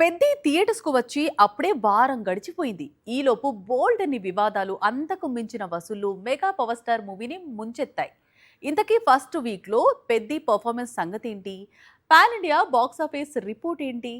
పెద్ద థియేటర్స్ కు వచ్చి అప్పుడే వారం గడిచిపోయింది. ఈలోపు బోల్డ్ అని వివాదాలు, అంతకు మించిన వసూళ్లు మెగా పవర్ స్టార్ మూవీని ముంచెత్తాయి. ఇంతకీ ఫస్ట్ వీక్ లో పెద్ద పర్ఫార్మెన్స్ సంగతి ఏంటి? Pan India box office report ఏంటి?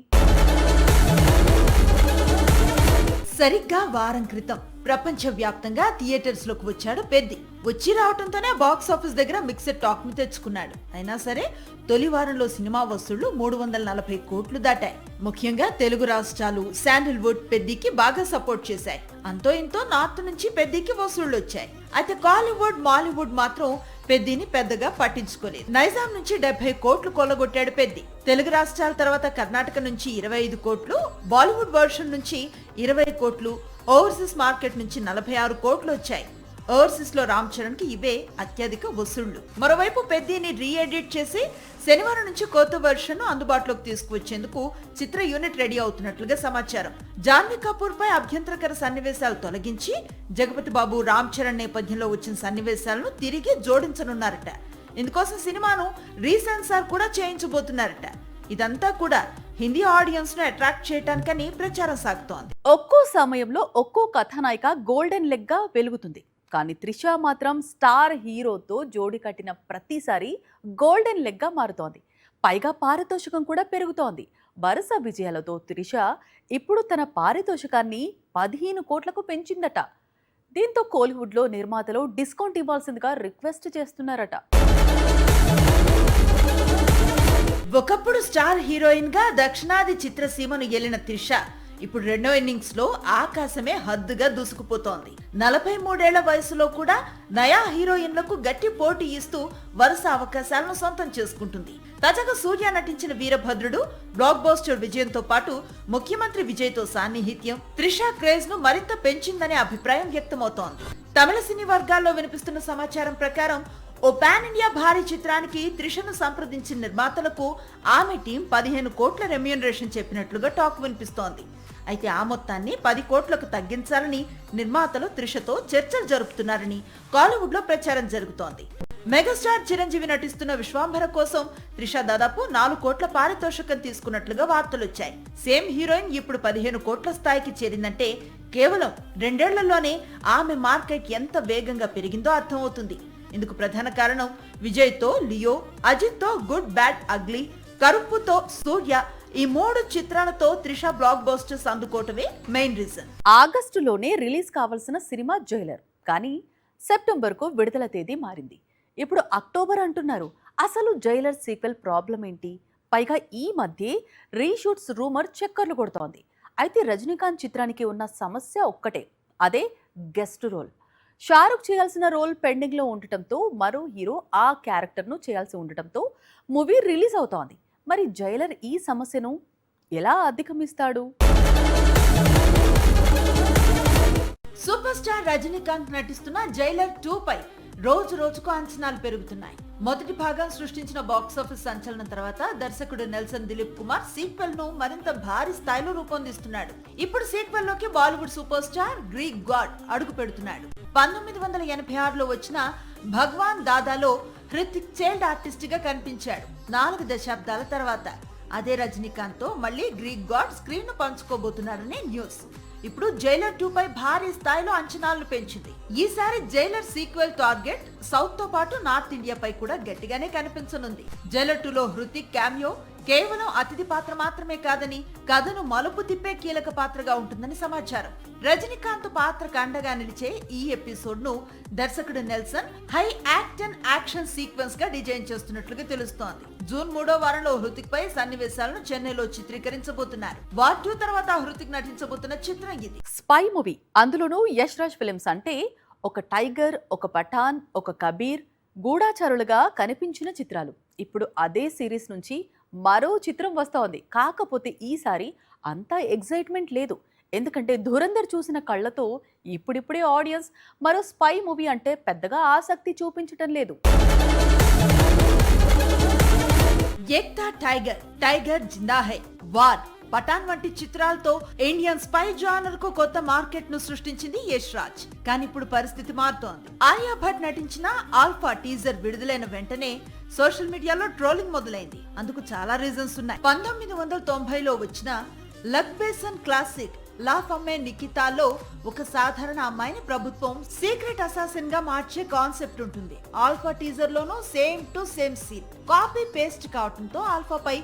సరిగ్గా వారం క్రితం ప్రపంచవ్యాప్తంగా థియేటర్స్ లోకి వచ్చాడు పెద్ది. వచ్చి రావడంతోనే బాక్స్ ఆఫీస్ దగ్గర మిక్స్డ్ టాక్ ని తెచ్చుకున్నాడు. అయినా సరే తొలి వారంలో సినిమా వసూళ్లు 340 కోట్లు దాటాయి. ముఖ్యంగా తెలుగు రాష్ట్రాలు, శాండిల్వుడ్ పెద్దికి బాగా సపోర్ట్ చేశాయి. అంతో ఇంతో నార్త్ నుంచి పెద్దికి వసూళ్లు వచ్చాయి. అయితే కాలీవుడ్, మాలీవుడ్ మాత్రం పెద్దిని పెద్దగా పట్టించుకోలేదు. నైజాం నుంచి 70 కోట్లు కొల్లగొట్టాడు పెద్ది. తెలుగు రాష్ట్రాల తర్వాత కర్ణాటక నుంచి 25 కోట్లు, బాలీవుడ్ వర్షన్ నుంచి 20 కోట్లు, ఓవర్సీస్ మార్కెట్ నుంచి 46 కోట్లు వచ్చాయి. ఓవర్సీస్ లో రామ్ చరణ్ కి ఇవే అత్యధిక వసూళ్లు. మరోవైపు పెద్దిని రీఎడిట్ చేసి శనివారం నుంచి కొత్త వర్షన్ అందుబాటులోకి తీసుకువచ్చేందుకు చిత్ర యూనిట్ రెడీ అవుతున్నట్లుగా సమాచారం. జాన్వీ కపూర్ పై అభ్యంతరకర సన్నివేశాలు తొలగించి జగపతి బాబు, రామ్ చరణ్ నేపథ్యంలో వచ్చిన సన్నివేశాలను తిరిగి జోడించనున్నారట. ఇందుకోసం సినిమాను రీసెన్సార్ కూడా చేయించబోతున్నారట. ఇదంతా కూడా హిందీ ఆడియన్స్ ను అట్రాక్ట్ చేయడానికని ప్రచారం సాగుతోంది. ఒక్కో సమయంలో ఒక్కో కథానాయిక గోల్డెన్ లెగ్ గా వెలుగుతుంది. కానీ త్రిష మాత్రం స్టార్ హీరోతో జోడి కట్టిన ప్రతిసారి గోల్డెన్ లెగ్ గా మారుతోంది. పైగా పారితోషికం కూడా పెరుగుతోంది. వరుస విజయాలతో త్రిష ఇప్పుడు తన పారితోషికాన్ని 15 కోట్లకు పెంచిందట. దీంతో కోలీవుడ్ లో నిర్మాతలు డిస్కౌంట్ ఇవ్వాల్సిందిగా రిక్వెస్ట్ చేస్తున్నారట. ఒకప్పుడు స్టార్ హీరోయిన్ గా దక్షిణాది చిత్రసీమను ఏలిన త్రిష ఇప్పుడు రెండో ఇన్నింగ్స్ లో ఆకాశమే హద్దుగా దూసుకుపోతోంది. 43 వయసులో కూడా నయా హీరోయిన్లకు గట్టి పోటీ ఇస్తూ వరుస అవకాశాలను సొంతం చేసుకుంటుంది. తాజాగా సూర్య నటించిన వీరభద్రుడు బ్లాక్ బస్టర్ విజయంతో పాటు ముఖ్యమంత్రి విజయ్ తో సాన్నిహిత్యం త్రిష క్రేజ్ ను మరింత పెంచిందనే అభిప్రాయం వ్యక్తమవుతోంది. తమిళ సినీ వర్గాల్లో వినిపిస్తున్న సమాచారం ప్రకారం ఓ పాన్ ఇండియా భారీ చిత్రానికి త్రిషను సంప్రదించిన నిర్మాతలకు ఆమె టీం 15 కోట్ల రెమ్యూనరేషన్ చెప్పినట్లుగా టాక్ వినిపిస్తోంది. అయితే ఆ మొత్తాన్ని 10 కోట్లకు తగ్గించాలని నిర్మాతలు త్రిషతో చర్చలు జరుపుతున్నారని కాలీవుడ్ లో ప్రచారం జరుగుతోంది. మెగాస్టార్ చిరంజీవి నటిస్తున్న విశ్వాంభర కోసం త్రిష దాదాపు 4 కోట్ల పారితోషికం తీసుకున్నట్లుగా వార్తలొచ్చాయి. సేమ్ హీరోయిన్ ఇప్పుడు 15 కోట్ల స్థాయికి చేరిందంటే కేవలం 2 ఏళ్లలోనే ఆమె మార్కెట్ ఎంత వేగంగా పెరిగిందో అర్థమవుతుంది. ఇందుకు ప్రధాన కారణం విజయ్ తో లియో, అజిత్ తో గుడ్ బ్యాడ్ అగ్లీ, కరుప్పుతో సూర్య, ఈ 3 చిత్రాలతో త్రిష బ్లాక్ బస్టర్స్ అందుకోవటమే మెయిన్ రీజన్. ఆగస్టులోనే రిలీజ్ కావాల్సిన సినిమా జైలర్, కానీ సెప్టెంబర్ కు విడుదల తేదీ మారింది. ఇప్పుడు అక్టోబర్ అంటున్నారు. అసలు జైలర్ సీక్వెల్ ప్రాబ్లం ఏంటి? పైగా ఈ మధ్య రీషూట్స్ రూమర్ చక్కర్లు కొడుతోంది. అయితే రజనీకాంత్ చిత్రానికి ఉన్న సమస్య ఒక్కటే, అదే గెస్ట్ రోల్. షారుఖ్ చేయాల్సిన రోల్ పెండింగ్ లో ఉండటంతో మరో హీరో ఆ క్యారెక్టర్ ను చేయాల్సి ఉండటంతో మూవీ రిలీజ్ అవుతోంది. మరి జైలర్ ఈ సమస్యను ఎలా అధిగమిస్తాడు? సూపర్ స్టార్ రజనీకాంత్ నటిస్తున్న జైలర్ 2 పై రోజు రోజుకు అంచనాలు పెరుగుతున్నాయి. మొదటి భాగం సృష్టించిన బాక్స్ ఆఫీస్ సంచలనం తర్వాత దర్శకుడు నెల్సన్ దిలీప్ కుమార్ సీక్వెల్ ను మరింత భారీ స్థాయిలో రూపొందిస్తున్నాడు. ఇప్పుడు సీక్వెల్ లోకి Bollywood super star Greek God అడుగు పెడుతున్నాడు. 1986లో వచ్చిన భగవాన్ దాదాలో హృతిక్ చైల్డ్ ఆర్టిస్ట్ గా కనిపించాడు. 4 దశాబ్దాల తర్వాత అదే రజనీకాంత్ తో మళ్ళీ గ్రీక్ గాడ్ స్క్రీన్ ను పంచుకోబోతున్నారనే న్యూస్ ఇప్పుడు జైలర్ 2 పై భారీ స్థాయిలో అంచనాలను పెంచింది. ఈసారి జైలర్ సీక్వెల్ టార్గెట్ సౌత్ తో పాటు నార్త్ ఇండియా పై కూడా గట్టిగానే కనిపించనుంది. జైలర్ 2లో హృతిక్ క్యామియో కేవలం అతిథి పాత్ర మాత్రమే కాదని, కథను మలుపు తిప్పే కీలక పాత్రగా ఉంటుందని సమాచారం. రజనీకాంత్ పాత్రకు అండగా నిలిచే ఈ ఎపిసోడ్ ను దర్శకుడు నెల్సన్ హై యాక్షన్ సీక్వెన్స్ గా డిజైన్ చేస్తున్నట్లుగా తెలుస్తోంది. జూన్ 3వ వారంలో హృతిక్ పై సన్నివేశాలను చెన్నైలో చిత్రీకరించబోతున్నారు. వార్ 2 తర్వాత హృతిక్ నటించబోతున్న చిత్రం ఇది. స్పై మూవీ, అందులోనూ యష్ రాజ్ ఫిలిమ్స్ అంటే ఒక టైగర్, ఒక పఠాన్, ఒక కబీర్ గూఢాచారులుగా కనిపించిన చిత్రాలు. ఇప్పుడు అదే సిరీస్ నుంచి మరో చిత్రం వస్తోంది. కాకపోతే ఈసారి అంతా ఎగ్జైట్మెంట్ లేదు. ఎందుకంటే ధురంధర్ చూసిన కళ్ళతో ఇప్పుడిప్పుడే ఆడియన్స్ మరో స్పై మూవీ అంటే పెద్దగా ఆసక్తి చూపించటం లేదు. ఏక్తా టైగర్, టైగర్ జిందా హై, వార్, పఠాన్ వంటి చిత్రాలతో ఇండియన్ స్పై జానర్ కు కొత్త మార్కెట్ ను సృష్టించింది యష్ రాజ్. కానీ ఇప్పుడు పరిస్థితి మారుతోంది. ఆలియా భట్ నటించిన ఆల్ఫా టీజర్ విడుదలైన వెంటనే సోషల్ మీడియాలో ట్రోలింగ్ మొదలైంది. అందుకు చాలా రీజన్స్ ఉన్నాయి. 1990లో వచ్చిన లక్ బేసన్ క్లాసిక్ లా ఫమ్మే నికితాలో ఒక సాధారణ అమ్మాయిని ప్రభుత్వం సీక్రెట్ అసాసిన్ గా మార్చే కాన్సెప్ట్ ఉంటుంది. ఆల్ఫా టీజర్ లోనూ same to same scene copy paste కావడంతో ఆల్ఫాపై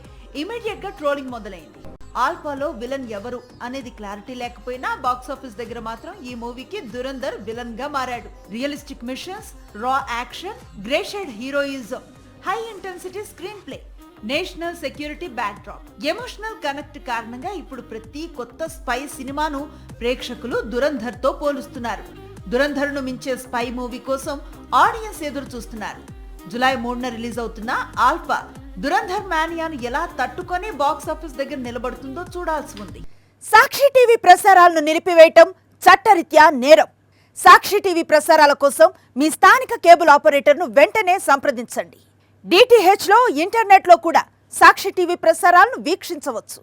ఇమీడియట్ గా ట్రోలింగ్ మొదలైంది. ఆల్ఫాలో విలన్ ఎవరు అనేది క్లారిటీ లేకపోయినా బాక్సాఫీస్ దగ్గర మాత్రం ఈ మూవీకి దురంధర్ విలన్ గా మారాడు. Realistic missions, raw action, grey shaded heroism, high intensity screenplay, national security backdrop, emotional connect కారణంగా ఇప్పుడు ప్రతి కొత్త స్పై సినిమాను ప్రేక్షకులు దురంధర్ తో పోలుస్తున్నారు. దురంధర్ ను మించే స్పై మూవీ కోసం ఆడియన్స్ ఎదురు చూస్తున్నారు. జులై 3న రిలీజ్ అవుతున్న ఆల్ఫా దురంధర్ మానియాను ఎలా తట్టుకొని బాక్స్ ఆఫీస్ దగ్గర నిలబడుతుందో చూడాల్సి ఉంది. సాక్షి టీవీ ప్రసారాలను నిలిపివేయటం చట్టరీత్యా నేరం. సాక్షి టీవీ ప్రసారాల కోసం మీ స్థానిక కేబుల్ ఆపరేటర్ను వెంటనే సంప్రదించండి. DTH లో ఇంటర్నెట్ లో కూడా సాక్షి టీవీ ప్రసారాలను వీక్షించవచ్చు.